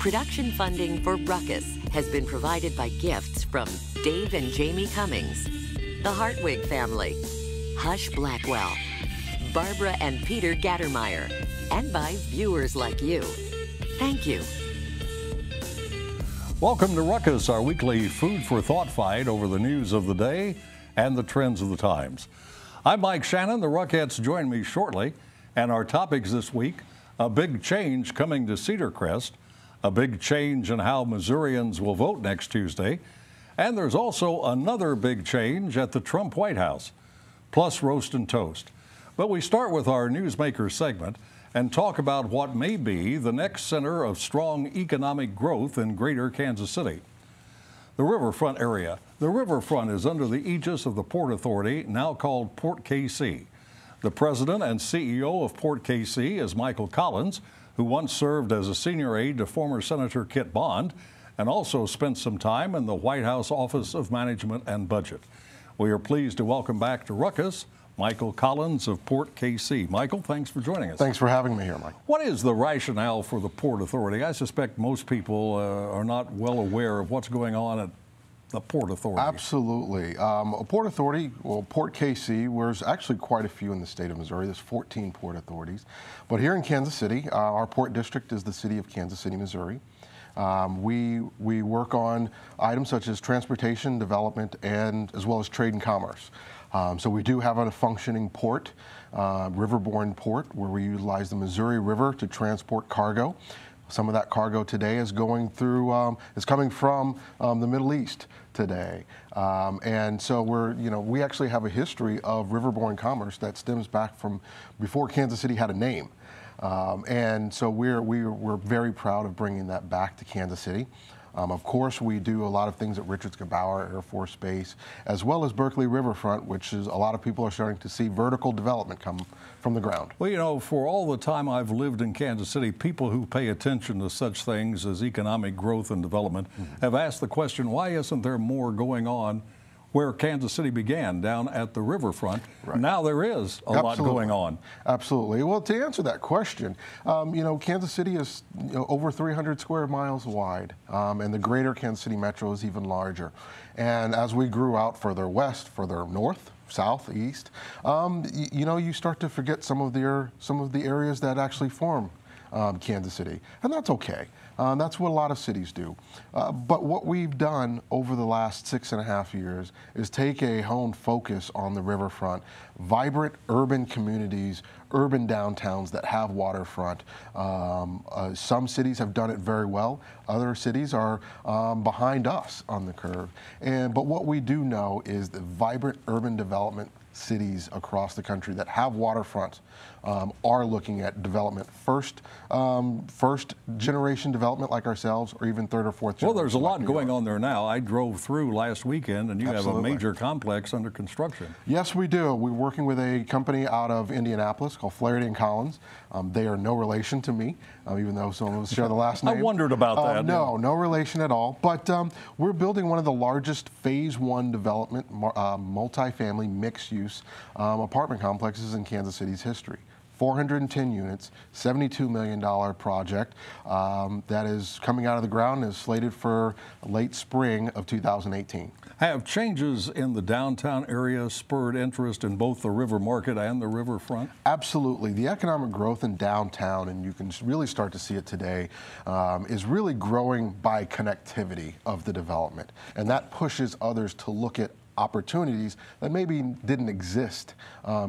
Production funding for Ruckus has been provided by gifts from Dave and Jamie Cummings, the Hartwig family, Hush Blackwell, Barbara and Peter Gattermeyer, and by viewers like you. Thank you. Welcome to Ruckus, our weekly food for thought fight over the news of the day and the trends of the times. I'm Mike Shannon. The Ruckettes join me shortly, and our topics this week: a big change coming to Cedar Crest, a big change in how Missourians will vote next Tuesday, and there's also another big change at the Trump White House, plus roast and toast. But we start with our Newsmaker segment and talk about what may be the next center of strong economic growth in greater Kansas City. The riverfront area. The riverfront is under the aegis of the Port Authority, now called Port KC. The president and CEO of Port KC is Michael Collins, who once served as a senior aide to former Senator Kit Bond and also spent some time in the White House Office of Management and Budget. We are pleased to welcome back to Ruckus Michael Collins of Port KC. Michael, thanks for joining us. Thanks for having me here, Mike. What is the rationale for the Port Authority? I suspect most people are not well aware of what's going on at the Port Authority. Absolutely. A Port Authority, well, Port KC, there's actually quite a few in the state of Missouri. There's 14 port authorities. But here in Kansas City, our port district is the city of Kansas City, Missouri. We work on items such as transportation, development, and as well as trade and commerce. So we do have a functioning port, riverborne port, where we utilize the Missouri River to transport cargo. Some of that cargo today is going through, is coming from the Middle East today. And so we actually have a history of riverborne commerce that stems back from before Kansas City had a name. And so we're very proud of bringing that back to Kansas City. Of course, we do a lot of things at Richards-Gebaur Air Force Base, as well as Berkeley Riverfront, which is a lot of people are starting to see vertical development come from the ground. Well, you know, for all the time I've lived in Kansas City, people who pay attention to such things as economic growth and development have asked the question, why isn't there more going on where Kansas City began, down at the riverfront? Right. Now there is a lot going on. Absolutely. Well, to answer that question, Kansas City is over 300 square miles wide, and the greater Kansas City metro is even larger. And as we grew out further west, further north, south, east, you start to forget some of the areas that actually form Kansas City, and that's okay. That's what a lot of cities do. But what we've done over the last 6.5 years is take a honed focus on the riverfront, vibrant urban communities, urban downtowns that have waterfront. Some cities have done it very well. Other cities are behind us on the curve. But what we do know is that vibrant urban development cities across the country that have waterfront are looking at development first generation development like ourselves, or even third or fourth generation. Well, there's a lot going on there now. I drove through last weekend, and you Absolutely. have a major complex under construction. Yes, we do. We're working with a company out of Indianapolis called Flaherty & Collins. They are no relation to me, even though some of us share the last name. I wondered about that. No relation at all. But we're building one of the largest Phase 1 development, multifamily, mixed-use apartment complexes in Kansas City's history. 410 units, $72 million project that is coming out of the ground and is slated for late spring of 2018. Have changes in the downtown area spurred interest in both the river market and the riverfront? Absolutely. The economic growth in downtown, and you can really start to see it today, is really growing by connectivity of the development. And that pushes others to look at opportunities that maybe didn't exist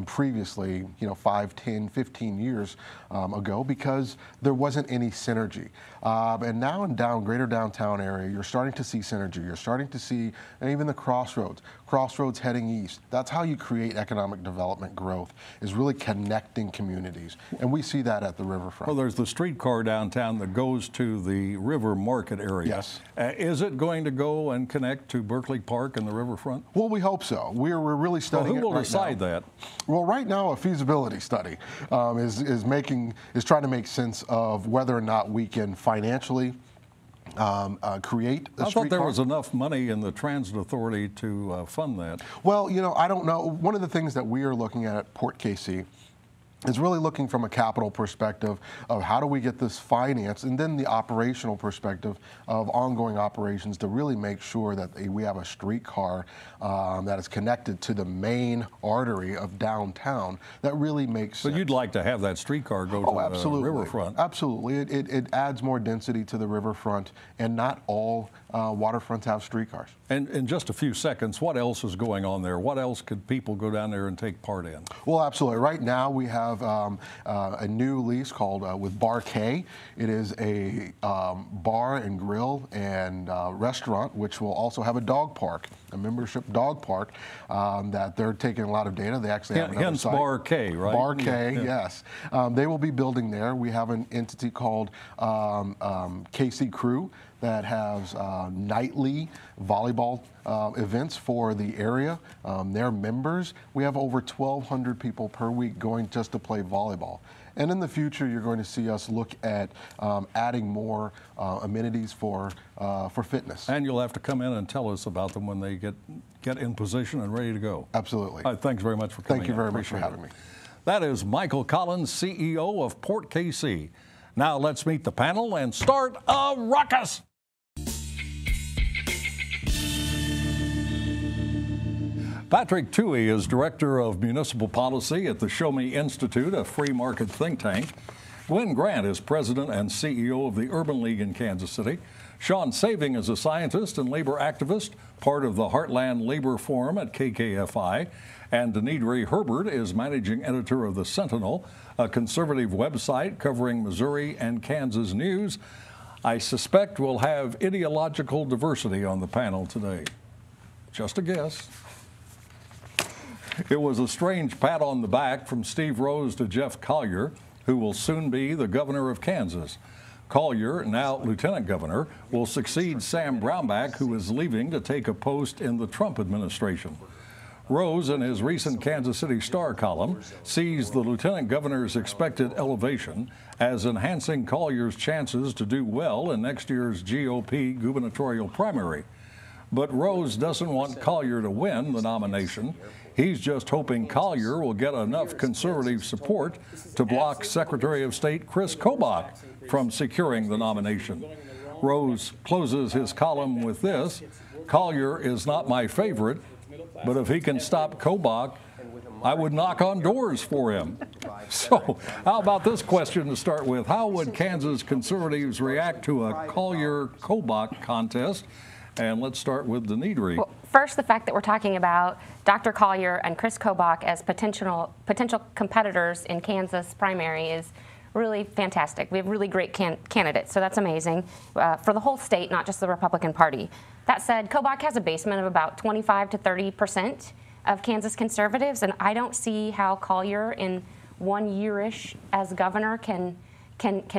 previously, 5, 10, 15 years ago, because there wasn't any synergy. And now in greater downtown area, you're starting to see synergy. You're starting to see, and even the crossroads heading east. That's how you create economic development growth, is really connecting communities. And we see that at the riverfront. Well, there's the streetcar downtown that goes to the river market area. Yes. Is it going to go and connect to Berkeley Park and the riverfront? Well, we hope so. We're really studying it right now. Who will decide that? Well, right now, a feasibility study is trying to make sense of whether or not we can financially create a streetcar. I thought there was enough money in the Transit Authority to fund that. Well, I don't know. One of the things that we are looking at Port KC is really looking from a capital perspective of how do we get this financed, and then the operational perspective of ongoing operations to really make sure that we have a streetcar that is connected to the main artery of downtown that really makes sense. But you'd like to have that streetcar go to the riverfront. Absolutely. It adds more density to the riverfront, and not all waterfronts have streetcars. And in just a few seconds, what else is going on there? What else could people go down there and take part in? Well, absolutely. Right now we have a new lease called with Bar K. It is a bar and grill and restaurant, which will also have a dog park, a membership dog park that they're taking a lot of data. They actually have another site. Bar K, right? Bar K, yeah. Yes. They will be building there. We have an entity called KC Crew that has nightly volleyball events for the area. Their members, we have over 1,200 people per week going just to play volleyball. And in the future, you're going to see us look at adding more amenities for fitness. And you'll have to come in and tell us about them when they get in position and ready to go. Absolutely. Thanks very much for coming. Thank you very much for having me. That is Michael Collins, CEO of Port KC. Now let's meet the panel and start a ruckus. Patrick Tuohy is Director of Municipal Policy at the Show Me Institute, a free market think tank. Gwen Grant is President and CEO of the Urban League in Kansas City. Sean Saving is a scientist and labor activist, part of the Heartland Labor Forum at KKFI. And Denidre Herbert is Managing Editor of the Sentinel, a conservative website covering Missouri and Kansas news. I suspect we'll have ideological diversity on the panel today. Just a guess. It was a strange pat on the back from Steve Rose to Jeff Collier, who will soon be the governor of Kansas. Collier, now lieutenant governor, will succeed Sam Brownback, who is leaving to take a post in the Trump administration. Rose, in his recent Kansas City Star column, sees the lieutenant governor's expected elevation as enhancing Collier's chances to do well in next year's GOP gubernatorial primary. But Rose doesn't want Collier to win the nomination. He's just hoping Collier will get enough conservative support to block Secretary of State Chris Kobach from securing the nomination. Rose closes his column with this: Collier is not my favorite, but if he can stop Kobach, I would knock on doors for him. So how about this question to start with? How would Kansas conservatives react to a Collier-Kobach contest? And let's start with Denidre. Well, first, the fact that we're talking about Dr. Collier and Chris Kobach as potential competitors in Kansas primary is really fantastic. We have really great candidates, so that's amazing for the whole state, not just the Republican Party. That said, Kobach has a basement of about 25 to 30% of Kansas conservatives, and I don't see how Collier in 1 year-ish as governor can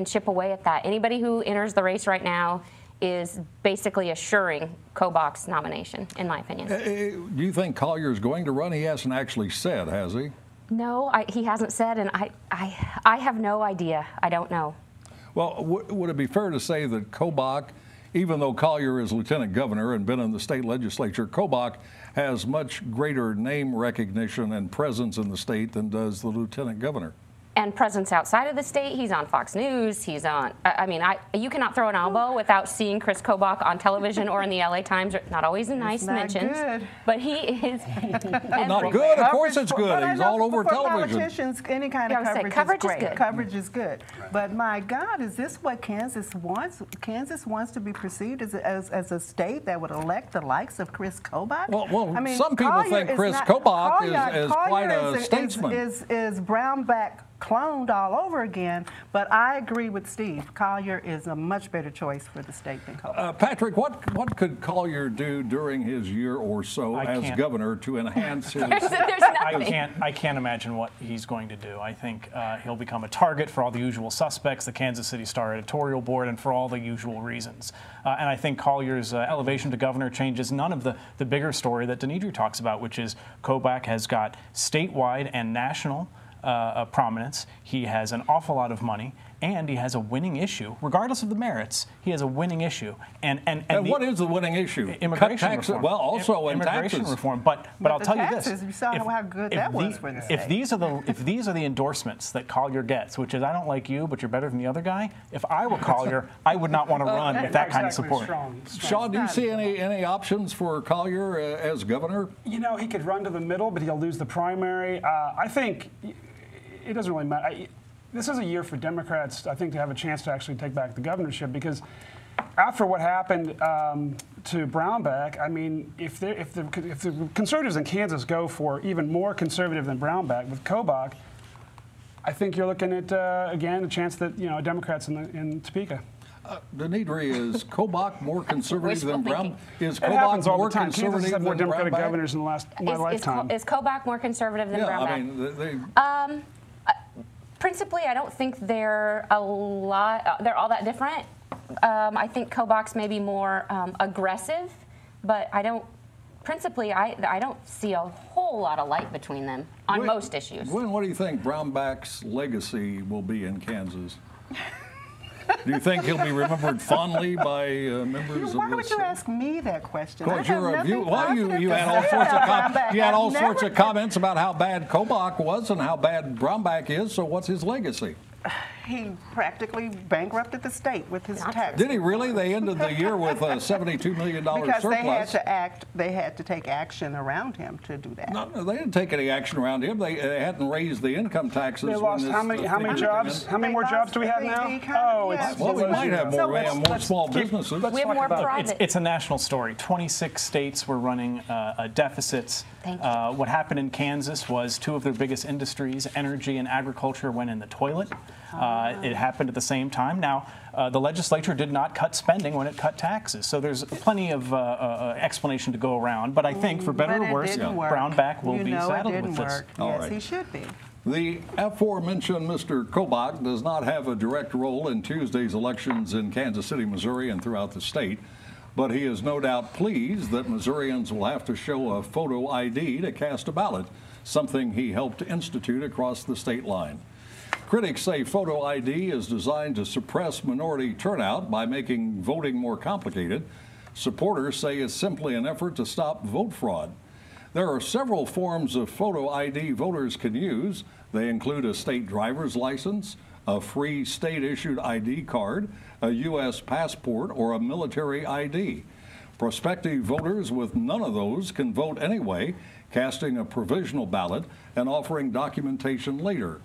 chip away at that. Anybody who enters the race right now is basically assuring Kobach's nomination, in my opinion. Do you think Collier's going to run? He hasn't actually said, has he? No, he hasn't said, and I have no idea. I don't know. Well, would it be fair to say that Kobach, even though Collier is lieutenant governor and been in the state legislature, Kobach has much greater name recognition and presence in the state than does the lieutenant governor? And presence outside of the state. He's on Fox News. He's on, I mean, you cannot throw an elbow without seeing Chris Kobach on television or in the LA Times. Not always a nice mention, but he is. Not good. Of course it's good. He's all over for television. Politicians, any kind of coverage is great. Coverage is good. But my God, is this what Kansas wants? Kansas wants to be perceived as a state that would elect the likes of Chris Kobach? Well, I mean, some people think Chris Kobach is quite a statesman. Is Brownback cloned all over again, but I agree with Steve. Collier is a much better choice for the state than Kobach. Patrick, what could Collier do during his year or so as governor to enhance his? I can't imagine what he's going to do. I think he'll become a target for all the usual suspects, the Kansas City Star editorial board, and for all the usual reasons. And I think Collier's elevation to governor changes none of the bigger story that Denidre talks about, which is Kobach has got statewide and national prominence. He has an awful lot of money, and he has a winning issue. Regardless of the merits, he has a winning issue. And what is the winning issue? Immigration reform. Well, also immigration taxes. reform. But I'll tell you this: you saw how good that was for the state. if these are the endorsements that Collier gets, which is I don't like you, but you're better than the other guy. If I were Collier, I would not want to run with that kind of support. Sean, do you see any options for Collier as governor? You know, he could run to the middle, but he'll lose the primary. I think it doesn't really matter. This is a year for Democrats, I think, to have a chance to actually take back the governorship, because after what happened to Brownback, I mean, if the conservatives in Kansas go for even more conservative than Brownback with Kobach, I think you're looking at, again, a chance that, Democrats in Topeka. Denidre, is Kobach more conservative than Brown? Is Kobach more conservative Kansas had more than Democratic Brownback? governors in my lifetime. Is Kobach more conservative than Brownback? I mean, principally, I don't think they're all that different. I think Kobach's maybe more aggressive, but I don't see a whole lot of light between them on most issues. Gwen, what do you think Brownback's legacy will be in Kansas? Do you think he'll be remembered fondly by members of the Why would you ask me that question? Because you had all sorts of comments about how bad Kobach was and how bad Brownback is. So what's his legacy? He practically bankrupted the state with his tax. Did he really? They ended the year with a $72 million because surplus. They had to take action around him to do that. No, they didn't take any action around him. They hadn't raised the income taxes. They lost how many jobs? How many more jobs do we have now? We might have more small businesses. We have more private. It's a national story. 26 states were running deficits. What happened in Kansas was two of their biggest industries, energy and agriculture, went in the toilet. It happened at the same time. Now, the legislature did not cut spending when it cut taxes, so there's plenty of explanation to go around. But I think, for better or worse, Brownback will be saddled with this. Yes, he should be. The aforementioned Mr. Kobach does not have a direct role in Tuesday's elections in Kansas City, Missouri, and throughout the state. But he is no doubt pleased that Missourians will have to show a photo ID to cast a ballot, something he helped institute across the state line. Critics say photo ID is designed to suppress minority turnout by making voting more complicated. Supporters say it's simply an effort to stop vote fraud. There are several forms of photo ID voters can use. They include a state driver's license, a free state-issued ID card, a U.S. passport, or a military ID. Prospective voters with none of those can vote anyway, casting a provisional ballot and offering documentation later.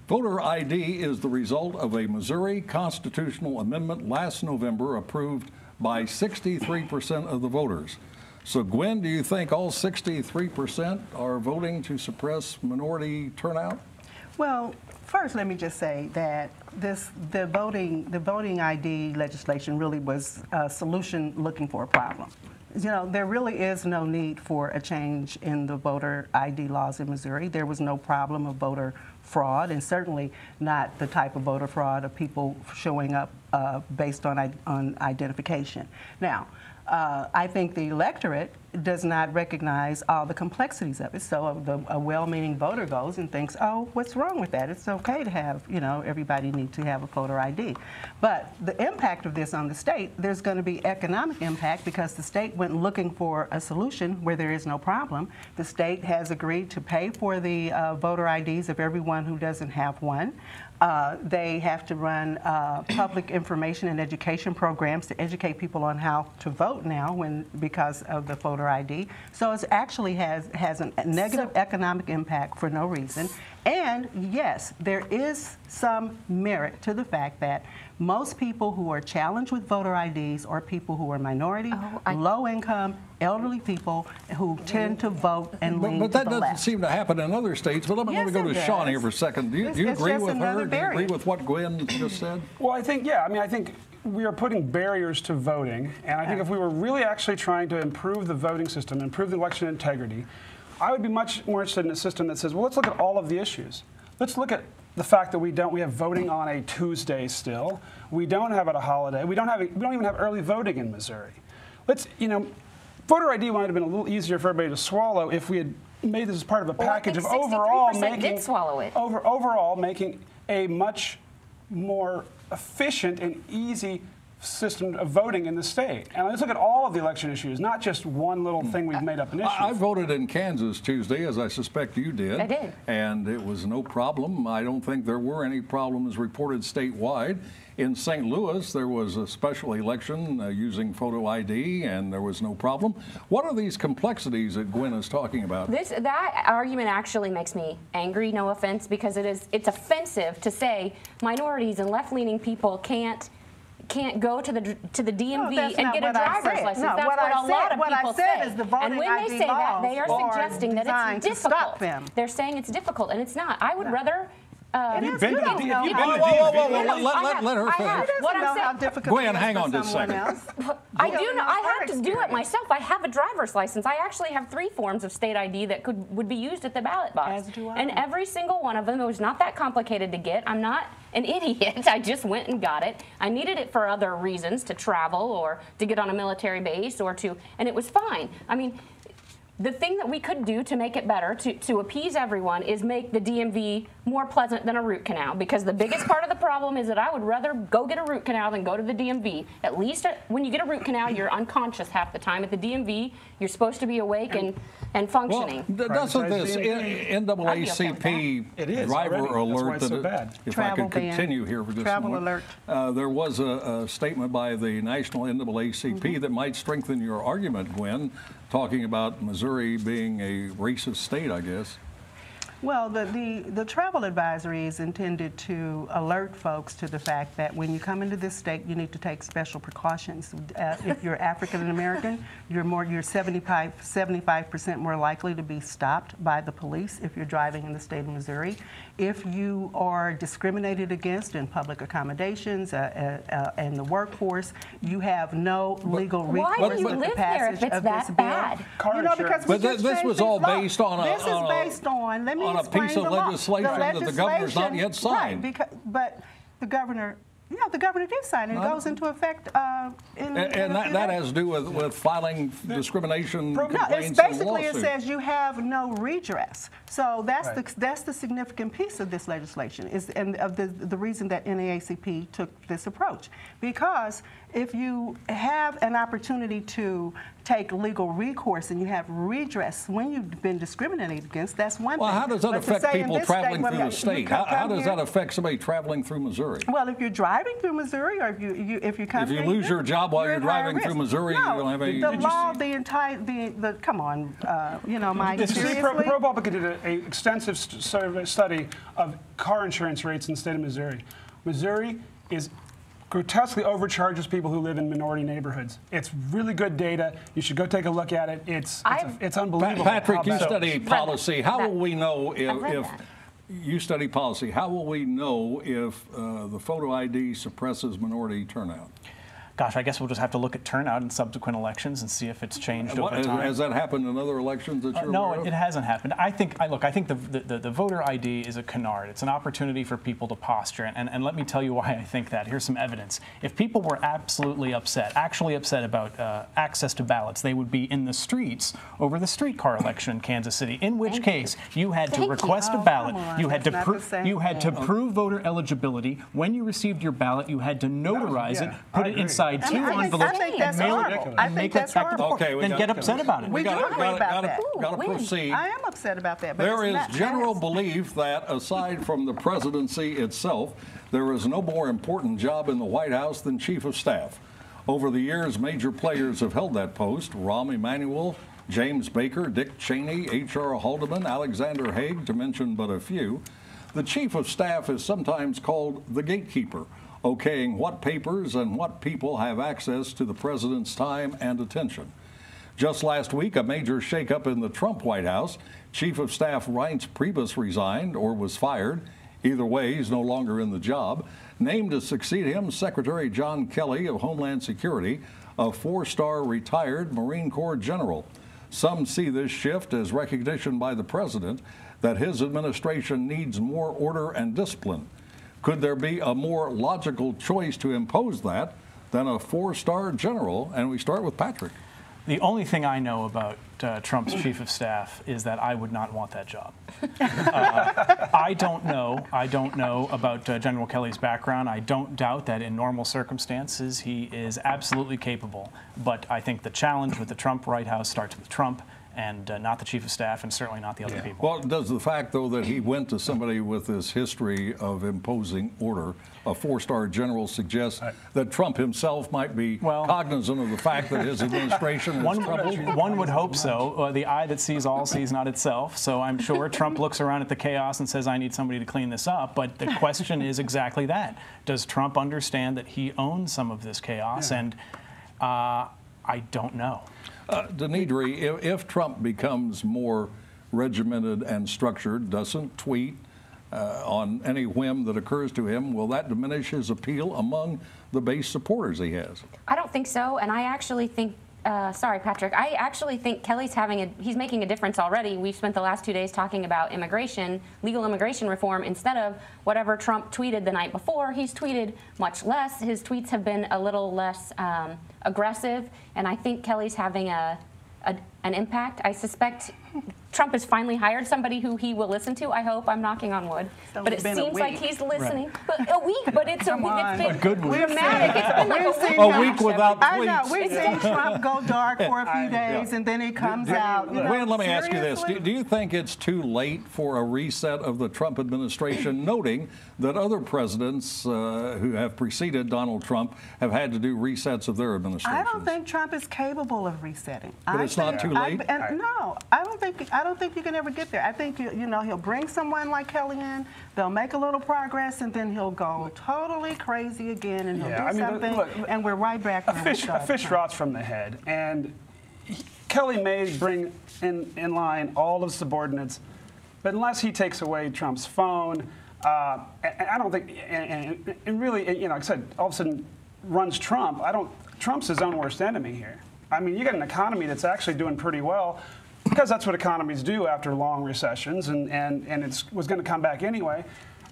Voter ID is the result of a Missouri constitutional amendment last November approved by 63% of the voters. So, Gwen, do you think all 63% are voting to suppress minority turnout? Well, first, let me just say that the voting ID legislation really was a solution looking for a problem. You know, there really is no need for a change in the voter ID laws in Missouri. There was no problem of voter fraud, and certainly not the type of voter fraud of people showing up based on identification. Now, I think the electorate does not recognize all the complexities of it. So a well-meaning voter goes and thinks, oh, what's wrong with that? It's okay to have, everybody need to have a voter ID. But the impact of this on the state, there's going to be economic impact because the state went looking for a solution where there is no problem. The state has agreed to pay for the voter IDs of everyone who doesn't have one. They have to run public information and education programs to educate people on how to vote now because of the voter ID. So it actually has a negative economic impact for no reason. And yes, there is some merit to the fact that most people who are challenged with voter IDs are people who are minority, low income, elderly people who tend to vote and lean to the left. But that doesn't seem to happen in other states. But let me go to Sean here for a second. Do you agree with her? Do you agree with what Gwen just said? Well, I think we are putting barriers to voting, and I think if we were really actually trying to improve the voting system, improve the election integrity, I would be much more interested in a system that says, well, let's look at all of the issues. Let's look at the fact that we have voting on a Tuesday still. We don't have it a holiday. We don't even have early voting in Missouri. Voter ID might have been a little easier for everybody to swallow if we had made this as part of a package of overall making a much more efficient and easy system of voting in the state. And let's look at all of the election issues, not just one little thing we've made up an issue. I voted in Kansas Tuesday, as I suspect you did. I did. And it was no problem. I don't think there were any problems reported statewide. In St. Louis, there was a special election using photo ID, and there was no problem. What are these complexities that Gwen is talking about? That argument actually makes me angry, no offense, because it's offensive to say minorities and left-leaning people can't go to the DMV and get a driver's license. No, that's what a lot of people say. Is the voting and when ID they say that, they are laws suggesting that it's difficult. Them. They're saying it's difficult, and it's not. I would rather. Have you been to the DMV? Let her finish. What I'm how saying, difficult Gwen, it is hang for on just a someone second. else. I do know. I her had to do it myself. I have a driver's license. I actually have 3 forms of state ID that would be used at the ballot box. As do I. And every single one of them, it was not that complicated to get. I'm not an idiot. I just went and got it. I needed it for other reasons, to travel or to get on a military base and it was fine. I mean, the thing that we could do to make it better, to appease everyone, is make the DMV more pleasant than a root canal, because the biggest part of the problem is that I would rather go get a root canal than go to the DMV. At least when you get a root canal, you're unconscious half the time. At the DMV, you're supposed to be awake and functioning. Well, doesn't this NAACP driver alert that if I could continue here for just a moment, there was a statement by the national NAACP that might strengthen your argument, Gwen, talking about Missouri being a racist state, I guess. Well, the travel advisory is intended to alert folks to the fact that when you come into this state, you need to take special precautions. If you're African American, you're 75% more likely to be stopped by the police if you're driving in the state of Missouri. If you are discriminated against in public accommodations and the workforce, you have no legal recourse. Why do you live there if it's that bad? Because this was all based on a piece of legislation that the governor's not yet signed. Right, but the governor, the governor did sign it. It goes into effect and that has to do with filing discrimination complaints it's basically and it says you have no redress. So that's the significant piece of this legislation and of the reason that NAACP took this approach. Because if you have an opportunity to take legal recourse and you have redress when you've been discriminated against, that's one thing. Well, how does that affect people traveling through the state? How does that affect somebody traveling through Missouri? Well, if you're driving through Missouri, or if you come, if you lose your job while you're driving through Missouri, you don't have any. The law, come on, Mike. The City ProPublica did an extensive study of car insurance rates in the state of Missouri. Missouri is grotesquely overcharges people who live in minority neighborhoods. It's really good data. You should go take a look at it. It's unbelievable. Patrick, you study policy. How will we know if you study policy? How will we know if the photo ID suppresses minority turnout? Gosh, I guess we'll just have to look at turnout in subsequent elections and see if it's changed over time. Has that happened in other elections that you're aware of? No, it hasn't happened. I think the voter ID is a canard. It's an opportunity for people to posture. And let me tell you why I think that. Here's some evidence. If people were actually upset about access to ballots, they would be in the streets over the streetcar election in Kansas City, in which case you had to request a ballot. You had to prove voter eligibility. When you received your ballot, you had to notarize it, put it inside 2 envelopes, and mail it, and make it back to the court. Then get upset about it. We do agree about that. Got to proceed. I am upset about that. But there is general belief that aside from the presidency itself, there is no more important job in the White House than Chief of Staff. Over the years, major players have held that post: Rahm Emanuel, James Baker, Dick Cheney, H.R. Haldeman, Alexander Haig, to mention but a few. The Chief of Staff is sometimes called the gatekeeper, okaying what papers and what people have access to the president's time and attention. Just last week, a major shakeup in the Trump White House. Chief of Staff Reince Priebus resigned or was fired. Either way, he's no longer in the job. Named to succeed him, Secretary John Kelly of Homeland Security, a 4-star retired Marine Corps general. Some see this shift as recognition by the president that his administration needs more order and discipline. Could there be a more logical choice to impose that than a 4-star general? And we start with Patrick. The only thing I know about Trump's chief of staff is that I would not want that job. I don't know about General Kelly's background. I don't doubt that in normal circumstances he is absolutely capable. But I think the challenge with the Trump White House starts with Trump, and not the chief of staff, and certainly not the other people. Well, does the fact, though, that he went to somebody with this history of imposing order, a four-star general, suggest that Trump himself might be cognizant of the fact that his administration is troubled? One would hope so. The eye that sees all sees not itself. So I'm sure Trump looks around at the chaos and says, I need somebody to clean this up. But the question is exactly that. Does Trump understand that he owns some of this chaos? And I don't know. Denidre, if Trump becomes more regimented and structured, doesn't tweet on any whim that occurs to him, will that diminish his appeal among the base supporters he has? I don't think so, and I actually think, sorry, Patrick, I actually think Kelly's he's making a difference already. We've spent the last 2 days talking about immigration, legal immigration reform, instead of whatever Trump tweeted the night before. He's tweeted much less. His tweets have been a little less aggressive, and I think Kelly's having an impact. I suspect Trump has finally hired somebody who he will listen to, I hope. I'm knocking on wood. But it seems like he's listening. Right. But a week, but it's been a good week. Dramatic. It's been like a week without tweets. I know. We've seen Trump go dark for a few days, and then he comes out. Wayne, let me ask you this. Do you think it's too late for a reset of the Trump administration, noting that other presidents who have preceded Donald Trump have had to do resets of their administrations? I don't think Trump is capable of resetting. But it's not too late? No, I don't think you can ever get there. I think he'll bring someone like Kelly in, they'll make a little progress, and then he'll go totally crazy again, and he'll do something, and we're right back. A fish rots from the head, and Kelly may bring in line all of his subordinates, but unless he takes away Trump's phone, I don't think, and really, like I said, all of a sudden runs Trump. Trump's his own worst enemy here. I mean, you got an economy that's actually doing pretty well, because that's what economies do after long recessions, and it was going to come back anyway.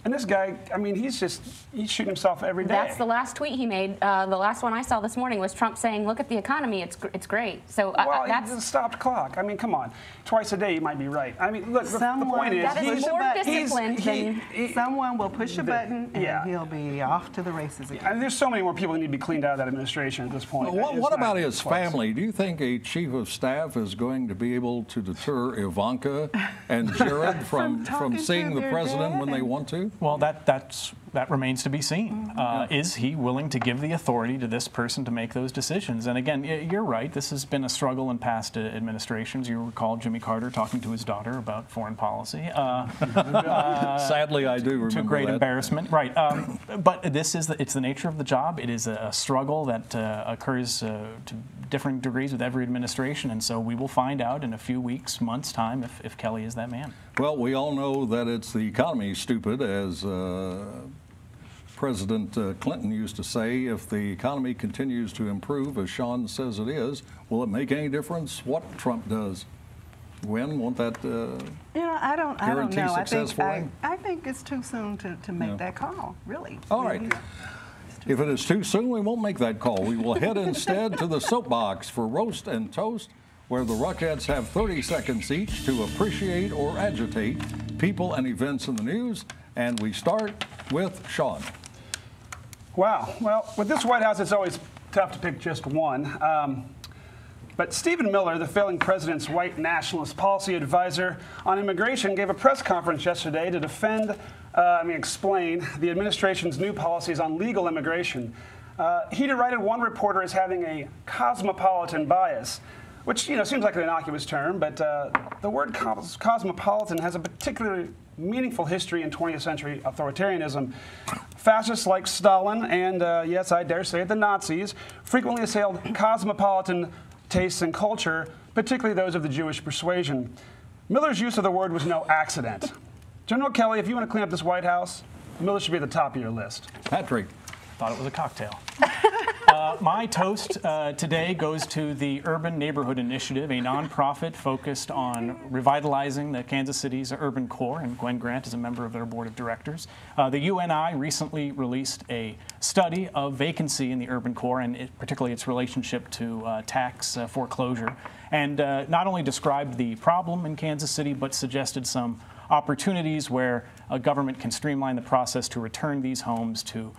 And this guy, I mean, he's shooting himself every day. That's the last tweet he made. The last one I saw this morning was Trump saying, "Look at the economy; it's great." So that's a stopped clock. I mean, come on, twice a day you might be right. I mean, look, the point is, that is more disciplined than someone will push a button and he'll be off to the races again. I mean, there's so many more people who need to be cleaned out of that administration at this point. What about his family? Do you think a chief of staff is going to be able to deter Ivanka and Jared from seeing the president when they want to? Well, that remains to be seen. Is he willing to give the authority to this person to make those decisions? And again, you're right. This has been a struggle in past administrations. You recall Jimmy Carter talking to his daughter about foreign policy. Sadly, I do remember to great that. embarrassment. Right. But it's the nature of the job. It is a struggle that occurs to different degrees with every administration, and so we will find out in a few weeks, months' time if Kelly is that man. Well, we all know that it's the economy, stupid, as President Clinton used to say. If the economy continues to improve, as Sean says it is, will it make any difference what Trump does? Gwen, won't that I don't know. Success for him? I think it's too soon to make that call, really. All right. If it is too soon, we won't make that call. We will head instead to the soapbox for Roast and Toast, where the Ruckettes have 30 seconds each to appreciate or agitate people and events in the news. And we start with Sean. Wow. Well, with this White House, it's always tough to pick just one. But Stephen Miller, the failing president's white nationalist policy advisor on immigration, gave a press conference yesterday to explain the administration's new policies on legal immigration. He derided one reporter as having a cosmopolitan bias, which seems like an innocuous term, but the word cosmopolitan has a particularly meaningful history in 20th century authoritarianism. Fascists like Stalin and, yes, I dare say it, the Nazis, frequently assailed cosmopolitan tastes and culture, particularly those of the Jewish persuasion. Miller's use of the word was no accident. General Kelly, if you want to clean up this White House, Miller should be at the top of your list. Patrick. Thought it was a cocktail. My toast today goes to the Urban Neighborhood Initiative, a nonprofit focused on revitalizing the Kansas City's urban core, and Gwen Grant is a member of their board of directors. The UNI recently released a study of vacancy in the urban core, and particularly its relationship to tax foreclosure, and not only described the problem in Kansas City, but suggested some opportunities where a government can streamline the process to return these homes to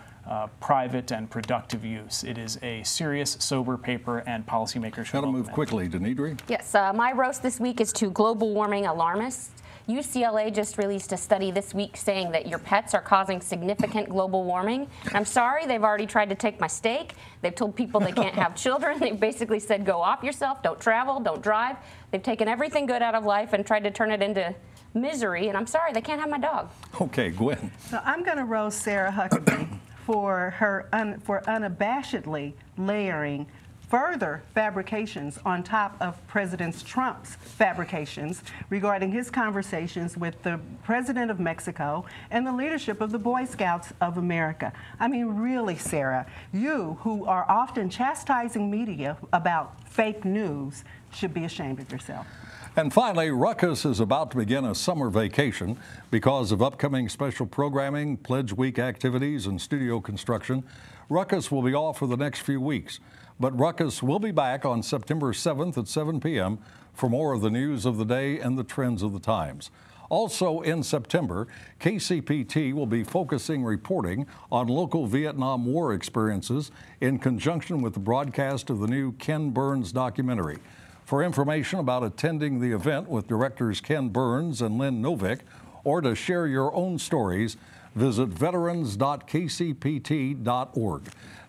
private and productive use. It is a serious, sober paper, and policymakers should Got to move quickly, Denidri. Yes, my roast this week is to global warming alarmists. UCLA just released a study this week saying that your pets are causing significant global warming. I'm sorry, they've already tried to take my steak. They've told people they can't have children. They've basically said, go off yourself, don't travel, don't drive. They've taken everything good out of life and tried to turn it into misery, and I'm sorry, they can't have my dog. Okay, Gwen. So I'm going to roast Sarah Huckabee for unabashedly layering further fabrications on top of President Trump's fabrications regarding his conversations with the President of Mexico and the leadership of the Boy Scouts of America. I mean, really, Sarah, you who are often chastising media about fake news should be ashamed of yourself. And finally, Ruckus is about to begin a summer vacation because of upcoming special programming, Pledge Week activities, and studio construction. Ruckus will be off for the next few weeks, but Ruckus will be back on September 7th at 7 p.m. for more of the news of the day and the trends of the times. Also in September, KCPT will be focusing reporting on local Vietnam War experiences in conjunction with the broadcast of the new Ken Burns documentary. For information about attending the event with directors Ken Burns and Lynn Novick, or to share your own stories, visit veterans.kcpt.org.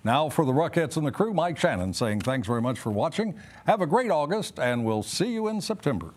Now for the Ruckettes and the crew, Mike Shannon saying thanks very much for watching. Have a great August, and we'll see you in September.